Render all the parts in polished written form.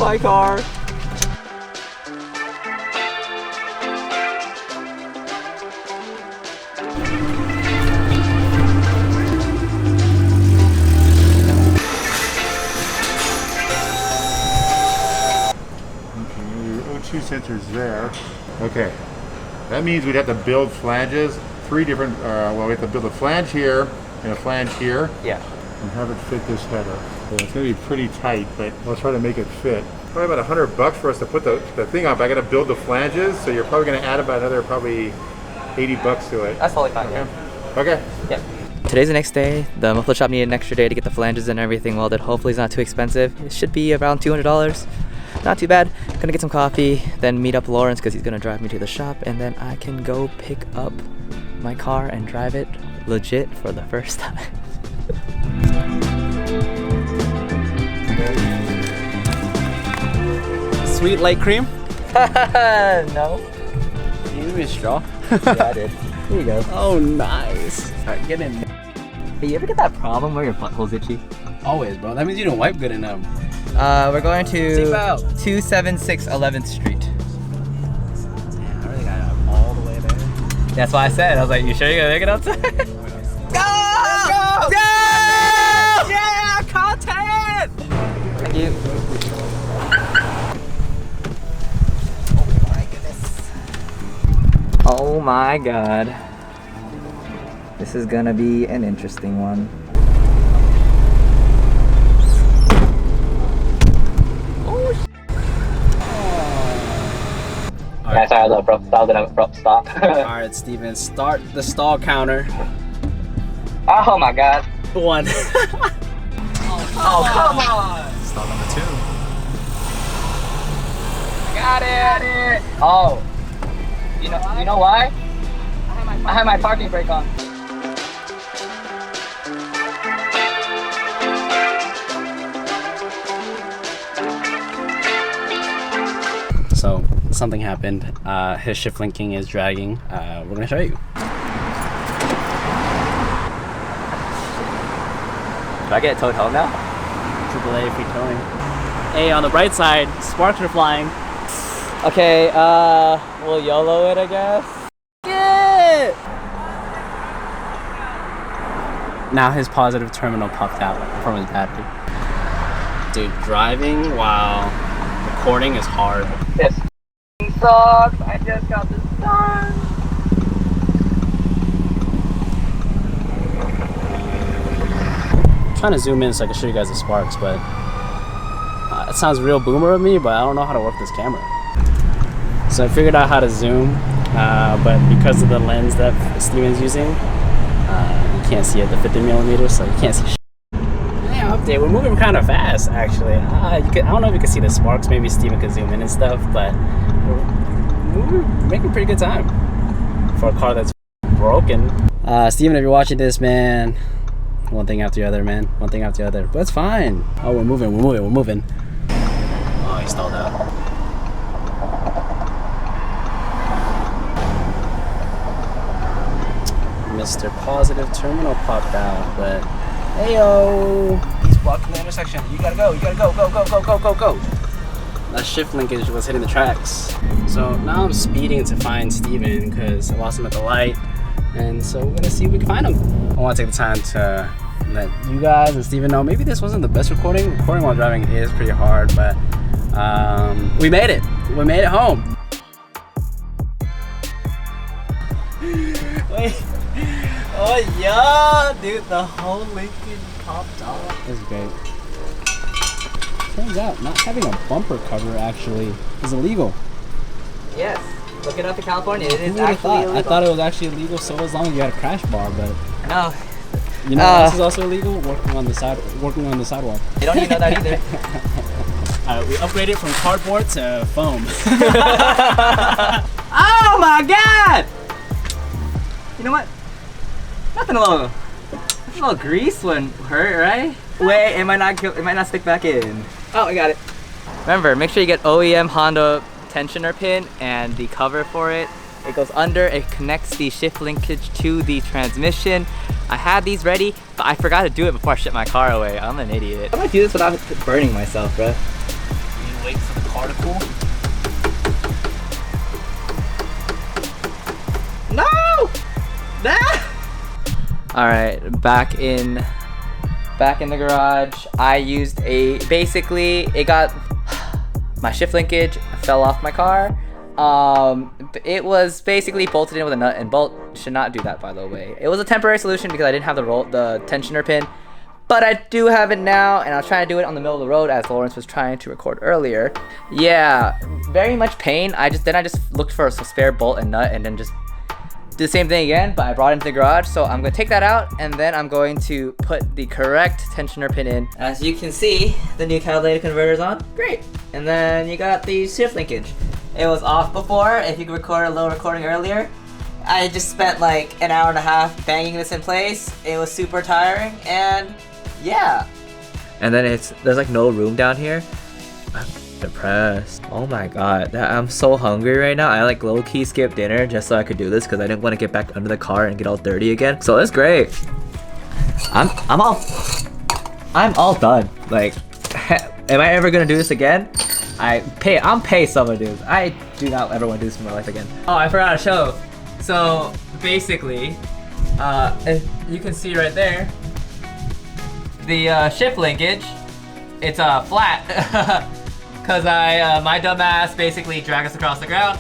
my car. O2 sensors there. Okay, that means we'd have to build flanges, three different, well, we have to build a flange here and a flange here. Yeah. And have it fit this header. So it's gonna be pretty tight, but we'll try to make it fit. Probably about $100 for us to put the thing on, but I gotta build the flanges, so you're probably gonna add about another probably $80 to it. That's totally fine, yeah. Okay. Yep. Today's the next day. The muffler shop needed an extra day to get the flanges and everything welded. Hopefully it's not too expensive. It should be around $200. Not too bad. Gonna get some coffee, then meet up Lawrence because he's gonna drive me to the shop, and then I can go pick up my car and drive it legit for the first time. Sweet light cream? No. You gave me a straw? Yeah, I did. Here you go. Oh, nice. Alright, get in. Hey, you ever get that problem where your butthole's itchy? Always, bro. That means you don't wipe good enough. We're going to Seatbelt. 276 11th Street. Damn, I really got all the way there. That's why I said, I was like, you sure you're gonna make it outside? Go! Go! Go! Yeah, content! Thank you. Oh my god. This is gonna be an interesting one. Alright, sorry, I was an abrupt stop. Alright, Steven, start the stall counter. Oh my god. 1. Oh, come on! Stall number 2. Got it! Oh. You know why? I have my parking brake on. So, something happened. His shift linking is dragging. We're gonna show you. Do I get towed home now? AAA free towing. Hey, on the bright side, sparks are flying. Okay, we'll YOLO it, I guess. Yeah! Now his positive terminal popped out from his battery. Dude, driving while recording is hard. This sucks. I just got this done. I'm trying to zoom in so I can show you guys the sparks, but it sounds real boomer of me, but I don't know how to work this camera. So I figured out how to zoom, but because of the lens that Steven's using, you can't see at the 50mm, so you can't see shit. Yeah, update. We're moving kind of fast, actually. I don't know if you can see the sparks. Maybe Steven could zoom in and stuff, but we're making pretty good time for a car that's broken. Steven, if you're watching this, man, one thing after the other, man. One thing after the other. But it's fine. Oh, we're moving. Oh, he stalled out. Mr. Positive terminal popped out, but heyo, he's blocking the intersection. You gotta go, go. That shift linkage was hitting the tracks. So now I'm speeding to find Steven because I lost him at the light. And so we're gonna see if we can find him. I wanna take the time to let you guys and Steven know maybe this wasn't the best recording. Recording while driving is pretty hard, but we made it. We made it home. Wait. Oh yeah, dude, the whole Lincoln popped off. It's great. Turns out not having a bumper cover actually is illegal. Yes. Looking up in California, it is actually illegal. I thought it was actually illegal so as long as you had a crash bar, but no. You know this is also illegal? Working on the sidewalk. You don't even know that either. We upgraded from cardboard to foam. Oh my god! You know what? Nothing a little grease wouldn't hurt, right? Wait, it might not stick back in. Oh, I got it. Remember, make sure you get OEM Honda tensioner pin and the cover for it. It goes under, it connects the shift linkage to the transmission. I had these ready, but I forgot to do it before I shipped my car away. I'm an idiot. I'm gonna do this without burning myself, bro. You wait for the car to cool. No! Alright, back in the garage. I used basically, it got, my shift linkage fell off my car. It was basically bolted in with a nut and bolt. Should not do that, by the way. It was a temporary solution because I didn't have the tensioner pin, but I do have it now, and I was trying to do it on the middle of the road as Lawrence was trying to record earlier. Yeah, very much pain. I just looked for a spare bolt and nut and then just do the same thing again, but I brought it into the garage, so I'm gonna take that out and then I'm going to put the correct tensioner pin in. As you can see, the new catalytic converter's on. Great. And then you got the shift linkage. It was off before. If you could record a little recording earlier, I just spent like an hour and a half banging this in place. It was super tiring, and yeah. And then there's like no room down here. I'm depressed. Oh my god, I'm so hungry right now. I like low-key skipped dinner just so I could do this because I didn't want to get back under the car and get all dirty again. So it's great. I'm all done. Like, am I ever gonna do this again? I'm pay someone, dude. I do not ever want to do this in my life again. Oh, I forgot to show. So basically, if you can see right there, the shift linkage, it's flat. Cause my dumb ass basically dragged us across the ground.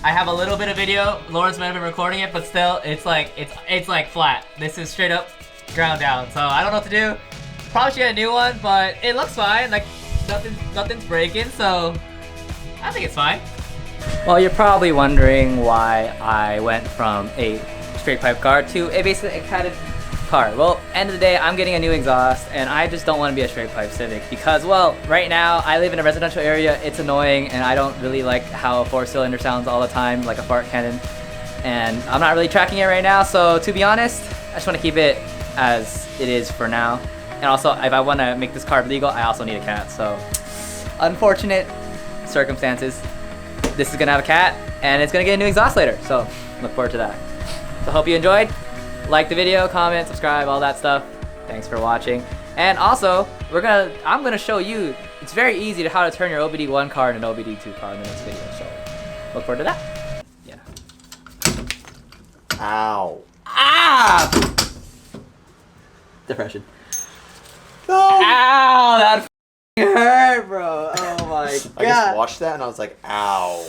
I have a little bit of video. Lawrence might have been recording it, but still, it's like flat. This is straight up ground down. So I don't know what to do. Probably should get a new one, but it looks fine. Like nothing's breaking, so I think it's fine. Well, you're probably wondering why I went from a straight pipe car to a basically a catted car. Well, end of the day, I'm getting a new exhaust, and I just don't want to be a straight pipe Civic because, well, right now I live in a residential area. It's annoying, and I don't really like how a 4-cylinder sounds all the time, like a fart cannon. And I'm not really tracking it right now, so to be honest, I just want to keep it as it is for now. And also, if I want to make this car legal, I also need a cat. So, unfortunate circumstances. This is gonna have a cat, and it's gonna get a new exhaust later. So, look forward to that. So, hope you enjoyed. Like the video, comment, subscribe, all that stuff. Thanks for watching. And also, I'm gonna show you. It's very easy to how to turn your OBD1 car into an OBD2 car in the next video. So, look forward to that. Yeah. Ow. Ah! Depression. No! Ow! That hurt, bro. Oh my god. I just watched that and I was like, ow.